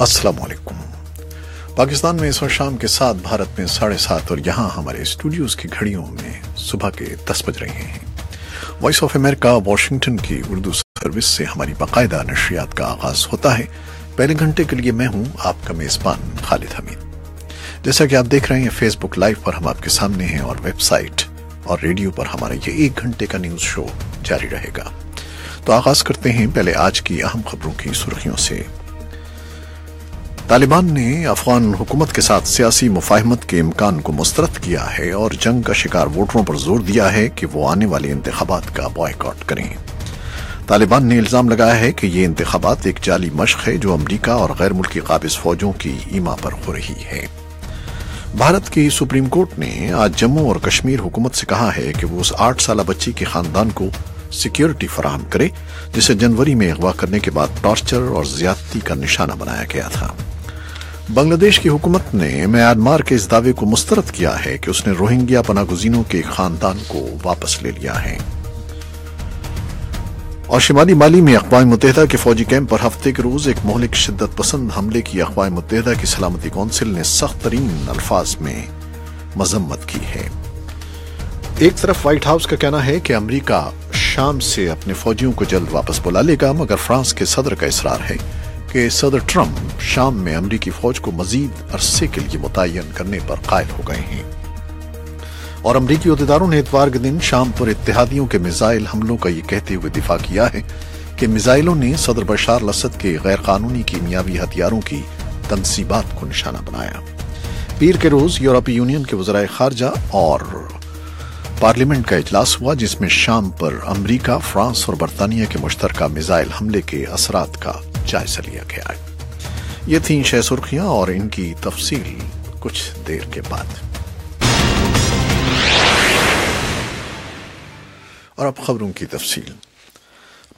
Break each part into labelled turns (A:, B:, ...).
A: अस्सलाम वालेकुम। पाकिस्तान में इस वक्त शाम के 7, भारत में 7:30 और यहाँ हमारे स्टूडियोज की घड़ियों में सुबह के 10 बज रहे हैं। वॉइस ऑफ अमेरिका वाशिंगटन की उर्दू सर्विस से हमारी बाकायदा नशरियात का आगाज होता है। पहले घंटे के लिए मैं हूँ आपका मेजबान खालिद हमीद। जैसा कि आप देख रहे हैं, फेसबुक लाइव पर हम आपके सामने हैं और वेबसाइट और रेडियो पर हमारा ये 1 घंटे का न्यूज शो जारी रहेगा। तो आगाज करते हैं पहले आज की अहम खबरों की सुर्खियों से। तालिबान ने अफगान हुकूमत के साथ सियासी मुफाहमत के इम्कान को मुस्तरद किया है और जंग का शिकार वोटरों पर जोर दिया है कि वो आने वाले इंतखाबात का बॉयकॉट करें। तालिबान ने इल्जाम लगाया है कि ये इंतखाबात एक जाली मशक है जो अमरीका और गैर मुल्की काबिज फौजों की ईमा पर हो रही है। भारत की सुप्रीम कोर्ट ने आज जम्मू और कश्मीर हुकूमत से कहा है कि वो उस 8 साल बच्ची के खानदान को सिक्योरिटी फराहम करे जिसे जनवरी में अगवा करने के बाद टॉर्चर और ज्यादती का निशाना बनाया गया था। बांग्लादेश की हुकूमत ने म्यांमार के इस दावे को मुस्तरद किया है कि उसने रोहिंग्या पनागुजीनों के खानदान को वापस ले लिया है। और शिमाली माली में अक़वाम मुत्तहिदा के फौजी कैंप पर हफ्ते के रोज एक मोहलिक शिद्दत पसंद हमले की अक़वाम मुत्तहिदा की सलामती कौंसिल ने सख्त तरीन अल्फाज में मजम्मत की है। एक तरफ व्हाइट हाउस का कहना है कि अमरीका शाम से अपने फौजियों को जल्द वापस बुला लेगा, मगर फ्रांस के सदर का इसरार है कि सदर ट्रंप शाम में अमरीकी फौज को मजीद अरसे के लिए मुतय्यन करने पर कायल हो गए हैं। और अमरीकी अहदेदारों ने इतवार के दिन शाम पर इत्तेहादियों के मिसाइल हमलों का ये कहते हुए दिफा किया है कि मिसाइलों ने सदर बशार अल असद के गैर कानूनी कीमियावी हथियारों की तनसीबात को निशाना बनाया। पीर के रोज यूरोपीय यूनियन के वज़राए खारजा और पार्लियामेंट का इजलास हुआ, जिसमें शाम पर अमरीका, फ्रांस और बरतानिया के मुश्तरका मिसाइल हमले के असरात का जायजा लिया गया है। ये थीं 6 सुर्खियां और इनकी तफसील कुछ देर के बाद। और अब खबरों की तफसील।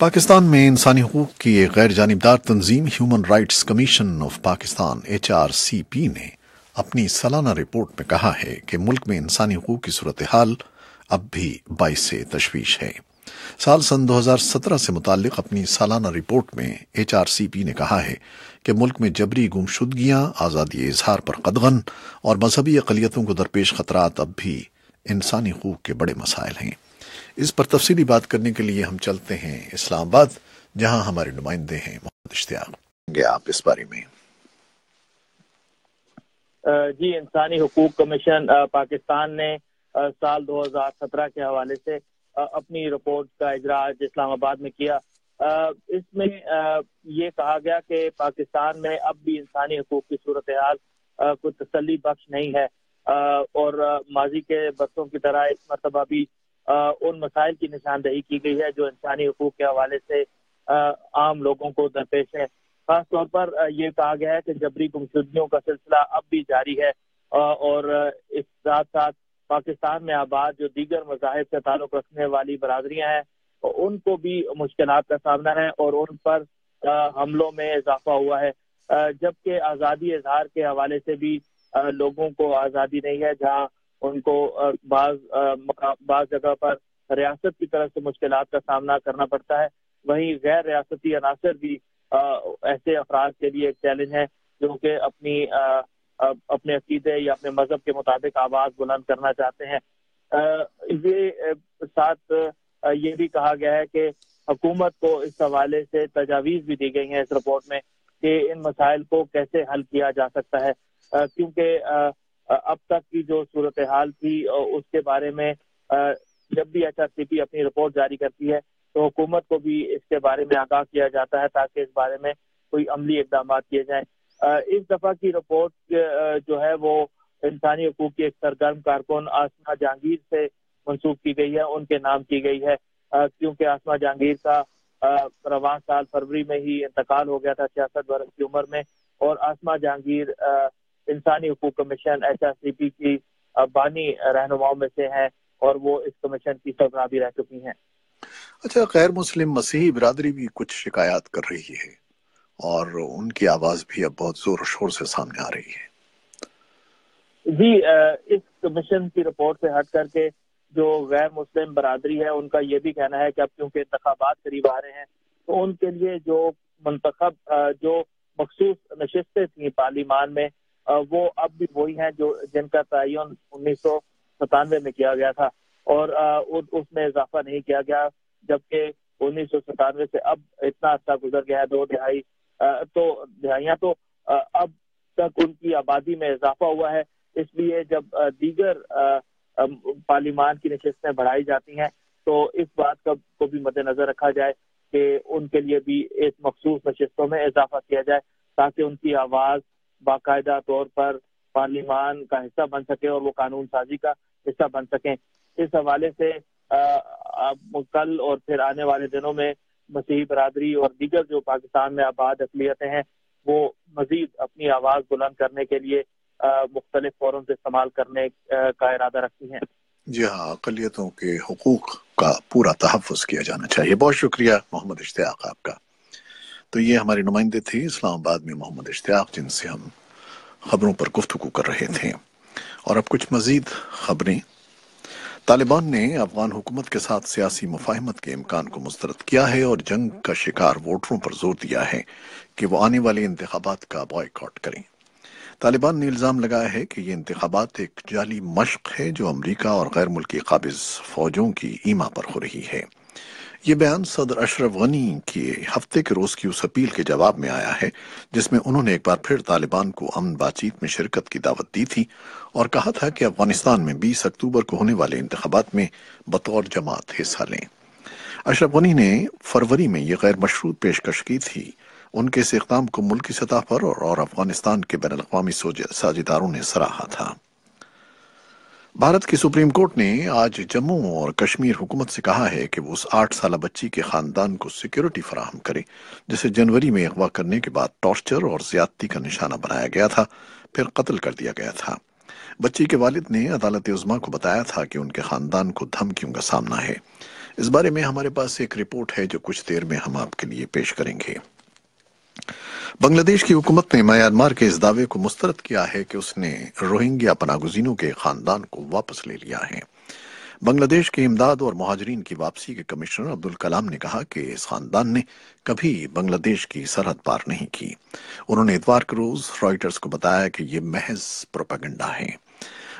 A: पाकिस्तान में इंसानी हुकूक की एक गैर जानिबदार तंजीम human rights commission of Pakistan HRCP ने अपनी सालाना रिपोर्ट में कहा है कि मुल्क में इंसानी हुकूक की सूरत हाल अब भी बाइस तशवीश है। साल सन 2017 से मुताल्लिक अपनी सालाना रिपोर्ट में HRCP ने कहा है कि मुल्क में जबरी गुमशुदगियां, आज़ादी इजहार पर कदगन और मजहबी अक़लियतों को दरपेश खतरात अब भी इंसानी हुकूक के बड़े मसाइल हैं। इस पर तफसीली बात करने के लिए हम चलते हैं इस्लामाबाद, जहां हमारे नुमाइंदे हैं मोहम्मद इश्तियाक। आप इस बारे में
B: जी, इंसानी हुकूक कमीशन पाकिस्तान ने साल 2017 के हवाले से अपनी रिपोर्ट का इजरा आज इस्लामाबाद में किया। इसमें ये कहा गया कि पाकिस्तान में अब भी इंसानी हुकूक की सूरत हाल कोई तसल्ली बख्श नहीं है और माजी के बरसों की तरह इस मरतबा भी उन मसाइल की निशानदही की गई है जो इंसानी हुकूक के हवाले से आम लोगों को दरपेश है। खास तौर पर यह कहा गया है कि जबरी गुमशुदगियों का सिलसिला अब भी जारी है और इस साथ साथ पाकिस्तान में आबाद जो दीगर मज़ाहिब से ताल्लुक़ रखने वाली बरादरियां हैं उनको भी मुश्किलात का सामना है और उन पर हमलों में इजाफा हुआ है, जबकि आज़ादी इजहार के हवाले से भी लोगों को आज़ादी नहीं है, जहां उनको बाज़ जगह पर रियासत की तरफ से मुश्किलात का सामना करना पड़ता है। वहीं गैर रियासती अनासर भी ऐसे अफराद के लिए एक चैलेंज है जो कि अपने अकीदे या अपने मजहब के मुताबिक आवाज बुलंद करना चाहते हैं। ये साथ ये भी कहा गया है कि हुकूमत को इस हवाले से तजावीज़ भी दी गई हैं इस रिपोर्ट में कि इन मसाइल को कैसे हल किया जा सकता है, क्योंकि अब तक की जो सूरत हाल थी उसके बारे में जब भी HRCP अपनी रिपोर्ट जारी करती है तो हुकूमत को भी इसके बारे में आगाह किया जाता है ताकि इस बारे में कोई अमली इक़दाम किए जाएं। इस दफा की रिपोर्ट जो है वो इंसानी हुकूक की एक सरगर्म कारकुन आसमा जहांगीर से मंसूब की गई है, उनके नाम की गई है, क्योंकि आसमा जहांगीर का रवां साल फरवरी में ही इंतकाल हो गया था 66 बरस की उम्र में। और आसमा जहांगीर इंसानी हुकूक कमीशन HRCP की बानी रहनुमाओं में से हैं और वो इस कमीशन की सरबराह भी रह चुकी हैं।
A: अच्छा, गैर मुस्लिम मसीही बिरादरी भी कुछ शिकायत कर रही है और उनकी आवाज भी अब बहुत जोर शोर से सामने आ रही है।
B: जी, इस कमीशन की रिपोर्ट से हट करके जो गैर मुस्लिम बरादरी है उनका ये भी कहना है कि अब क्योंकि इंतखाबात करीब आ रहे हैं तो उनके लिए जो مخصوص نشستیں تھیں پارلیمان میں وہ اب بھی وہی ہیں جو جن کا تعین 1997 میں کیا گیا تھا اور اس میں اضافہ نہیں کیا گیا، جبکہ 1997 سے اب اتنا عرصہ گزر گیا ہے، 2 دہائیاں تو اب تک ان کی آبادی میں اضافہ ہوا ہے۔ اس لیے جب دیگر پارلیمان کی نشستیں بڑھائی جاتی ہیں تو اس بات کو بھی مد نظر رکھا جائے کہ ان کے لیے بھی ایک مخصوص نشستوں میں اضافہ کیا جائے تاکہ ان کی آواز باقاعدہ طور پر پارلیمان کا حصہ بن سکے اور وہ قانون سازی کا حصہ بن سکیں۔ اس حوالے سے کل اور پھر آنے والے دنوں میں مسیحی برادری اور دیگر جو پاکستان میں آباد اقلیتیں ہیں وہ مزید اپنی آواز بلند کرنے کے لیے مختلف فورم سے استعمال کرنے کا ارادہ رکھتی ہیں۔
A: جی ہاں، اقلیتوں کے حقوق کا پورا تحفظ کیا جانا چاہیے۔ بہت شکریہ محمد اشتیاق آپ کا۔ تو یہ ہمارے نمائندے تھے اسلام آباد میں محمد اشتیاق، جن سے ہم خبروں پر گفتگو کر رہے تھے۔ اور اب کچھ مزید خبریں۔ طالبان نے افغان حکومت کے ساتھ سیاسی مفاہمت کے امکان کو مسترد کیا ہے اور جنگ کا شکار ووٹروں پر زور دیا ہے کہ وہ آنے والے انتخابات کا بائیکاٹ کریں۔ طالبان نے الزام لگایا ہے کہ یہ انتخابات ایک جعلی مشق ہے جو امریکہ اور غیر ملکی قابض فوجوں کی ایما پر ہو رہی ہے۔ یہ بیان صدر اشرف غنی کی ہفتے کے روز کی اس اپیل کے جواب میں آیا ہے جس میں انہوں نے ایک بار پھر طالبان کو امن بات چیت میں شرکت کی دعوت دی تھی اور کہا تھا کہ افغانستان میں 20 اکتوبر کو ہونے والے انتخابات میں بطور جماعت حصہ لیں۔ اشرف غنی نے فروری میں یہ غیر مشروط پیشکش کی تھی۔ ان کے اس اقدام کو ملکی سطح پر اور افغانستان کے بین الاقوامی ساجھیداروں نے سراہا تھا۔ بھارت کی سپریم کورٹ نے آج جموں اور کشمیر حکومت سے کہا ہے کہ وہ اس 8 سالہ بچی کے خاندان کو سیکیورٹی فراہم کرے جسے جنوری میں اغوا کرنے کے بعد ٹارچر اور زیادتی کا نشانہ بنایا گیا تھا، پھر قتل کر دیا گیا تھا۔ بچی کے والد نے عدالت عظمیٰ کو بتایا تھا کہ ان کے خاندان کو دھمکیوں کا سامنا ہے۔ اس بارے میں ہمارے پاس ایک رپورٹ ہے جو کچھ دیر میں ہم آپ کے لیے پیش کریں گے۔ بنگلہ دیش کی حکومت نے میانمار کے اس دعوے کو مسترد کیا ہے کہ اس نے روہنگیا پناہ گزینوں کے خاندان کو واپس لے لیا ہے۔ بنگلہ دیش کے امداد اور مہاجرین کی واپسی کے کمشنر عبدالکلام نے کہا کہ اس خاندان نے کبھی بنگلہ دیش کی سرحد پار نہیں کی۔ انہوں نے اتوار کے روز رائٹرز کو بتایا کہ یہ محض پروپیگنڈا ہے۔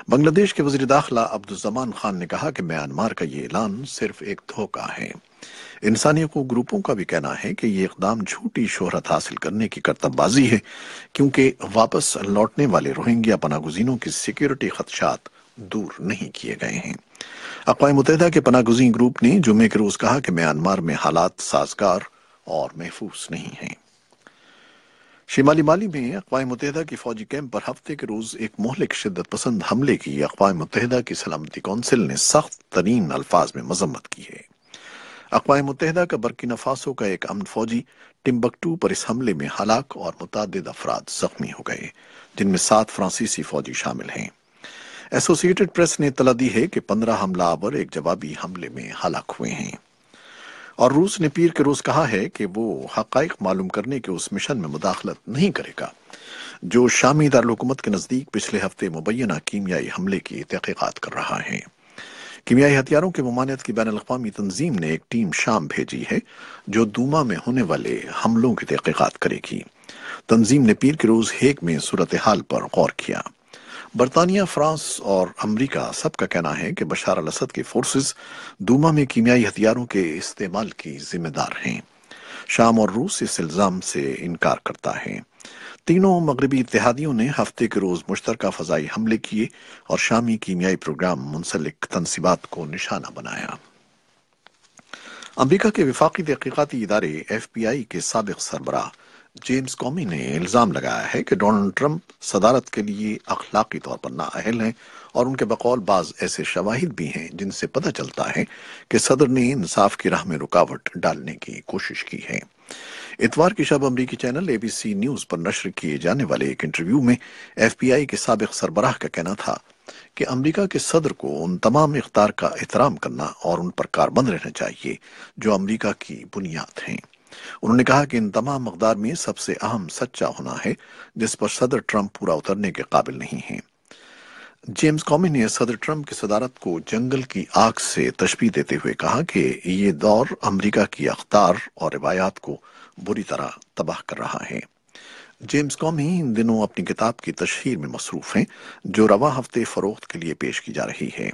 A: بنگلہ دیش کے وزیر داخلہ عبدالزمان خان نے کہا کہ میانمار کا یہ اعلان صرف ایک دھوکہ ہے۔ انسانی حقوق گروپوں کا بھی کہنا ہے کہ یہ اقدام جھوٹی شہرت حاصل کرنے کی کرتب بازی ہے کیونکہ واپس لوٹنے والے روہنگیا پناہ گزینوں کی سیکیورٹی خدشات دور نہیں کیے گئے ہیں۔ اقوام متحدہ کے پناہ گزین گروپ نے جمعے کے روز کہا کہ میانمار میں حالات سازگار اور محفوظ نہیں ہیں۔ شمالی مالی میں اقوام متحدہ کی فوجی کیمپ پر ہفتے کے روز ایک مہلک شدت پسند حملے کی اقوام متحدہ کی سلامتی کونسل نے سخت ترین الفاظ میں مذمت کی ہے۔ اقوام متحدہ کا برکینا فاسو کا ایک امن فوجی ٹمبکٹو پر اس حملے میں ہلاک اور متعدد افراد زخمی ہو گئے، جن میں 7 فرانسیسی فوجی شامل ہیں۔ ایسوسی ایٹڈ پریس نے اطلاع دی ہے کہ 15 حملہ آور ایک جوابی حملے میں ہلاک ہوئے ہیں۔ اور روس نے پیر کے روز کہا ہے کہ وہ حقائق معلوم کرنے کے اس مشن میں مداخلت نہیں کرے گا جو شامی دارالحکومت کے نزدیک پچھلے ہفتے مبینہ کیمیائی حملے کی تحقیقات کر رہا ہے۔ کیمیائی ہتھیاروں کی ممانعت کی بین الاقوامی تنظیم نے ایک ٹیم شام بھیجی ہے جو دوما میں ہونے والے حملوں کی تحقیقات کرے گی۔ تنظیم نے پیر کے روز ہیگ میں صورتحال پر غور کیا۔ برطانیہ، فرانس اور امریکہ سب کا کہنا ہے کہ بشار الاسد کی فورسز دوما میں کیمیائی ہتھیاروں کے استعمال کی ذمہ دار ہیں۔ شام اور روس اس الزام سے انکار کرتا ہے۔ تینوں مغربی اتحادیوں نے ہفتے کے روز مشترکہ فضائی حملے کیے اور شامی کیمیائی پروگرام منسلک تنصیبات کو نشانہ بنایا۔ امریکہ کے وفاقی تحقیقاتی ادارے FBI کے سابق سربراہ جیمز کومی نے الزام لگایا ہے کہ ڈونلڈ ٹرمپ صدارت کے لیے اخلاقی طور پر نااہل ہیں اور ان کے بقول بعض ایسے شواہد بھی ہیں جن سے پتہ چلتا ہے کہ صدر نے انصاف کی راہ میں رکاوٹ ڈالنے کی کوشش کی ہے۔ اتوار کی شب امریکی چینل ABC نیوز پر نشر کیے جانے والے ایک انٹرویو میں FBI کے سابق سربراہ کا کہنا تھا کہ امریکہ کے صدر کو ان تمام اقدار کا احترام کرنا اور ان پر کاربند رہنا چاہیے جو امریکہ کی بنیاد ہیں۔ انہوں نے کہا کہ ان تمام اقدار میں سب سے اہم سچا ہونا ہے جس پر صدر ٹرمپ پورا اترنے کے قابل نہیں ہیں۔ جیمز کومی نے صدر ٹرمپ کی صدارت کو جنگل کی آگ سے تشبیہ دیتے ہوئے کہا کہ یہ دور امریکہ کی اقدار اور روایات کو بری طرح تباہ کر رہا ہے۔ जेम्स कॉमी इन दिनों अपनी किताब की तशहीर में मसरूफ हैं, जो रवा हफ्ते फरोख्त के लिए पेश की जा रही है।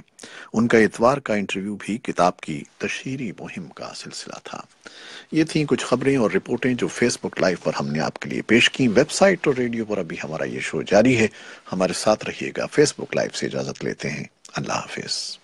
A: उनका इतवार का इंटरव्यू भी किताब की तशहीरी मुहिम का सिलसिला था। ये थीं कुछ खबरें और रिपोर्टें जो फेसबुक लाइव पर हमने आपके लिए पेश की। वेबसाइट और रेडियो पर अभी हमारा ये शो जारी है, हमारे साथ रहिएगा। फेसबुक लाइव से इजाजत लेते हैं। अल्लाह हाफिज।